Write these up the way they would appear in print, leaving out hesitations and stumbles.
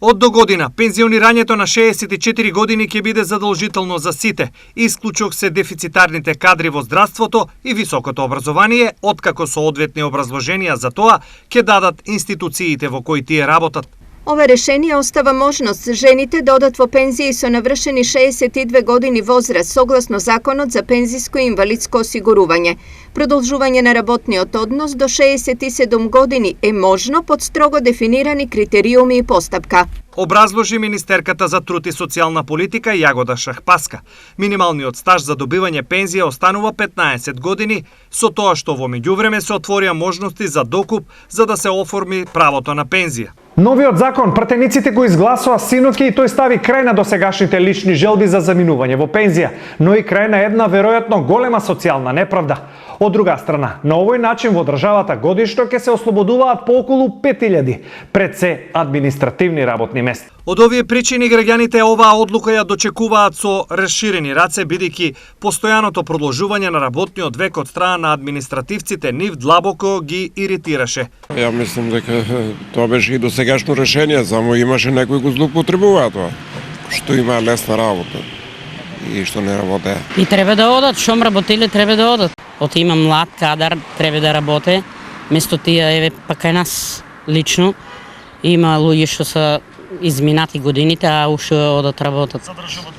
Од до година, пензионирањето на 64 години ќе биде задолжително за сите. Исклучок се дефицитарните кадри во здравството и високото образование, откако соодветни образложенија за тоа ќе дадат институциите во кои тие работат. Ова решение остава можност жените да одат во пензија со навршени 62 години возраст согласно Законот за пензиско и инвалидско осигурување. Продолжување на работниот однос до 67 години е можно под строго дефинирани критериуми и постапка. Образложи министерката за труд и социјална политика Јагода Шахпаска. Минималниот стаж за добивање пензија останува 15 години, со тоа што во меѓувреме се отворија можности за докуп за да се оформи правото на пензија. Новиот закон пратениците го изгласува синоќа и тој стави крај на досегашните лични желби за заминување во пензија, но и крај на една веројатно голема социјална неправда. Од друга страна, на овој начин во државата годишно ќе се ослободуваат по околу 5000 пред се административни работни места. Од овие причини граѓаните оваа одлука ја дочекуваат со расширени раце, бидејќи постојаното продолжување на работниот век од страна на административците нив длабоко ги иритираше. Ја мислам дека тоа беше и досегашно решение, само имаше некои го злоупотребуваа тоа, што има лесна работа и што не работе. И треба да одат, шом работеле треба да одат. Оти има млад кадар, треба да работе, место тие еве па кај нас лично има луѓе што се изминати годините, а уште одат работат.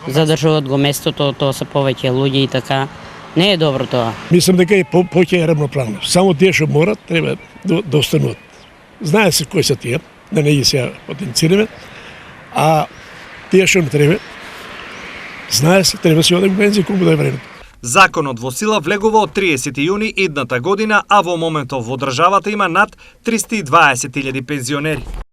Задржуваат го местото, тоа се повеќе луѓе и така. Не е добро тоа. Мислам дека е повеќе рамноправно. Само тие што морат треба да останат. Знае се кои се тие, да не ги се потенцираме, а тие што не треба, знае се, треба се оде во пензија колку да е времето. Законот во сила влегува од 30 јуни идната година, а во моментов во државата има над 320.000 пензионери.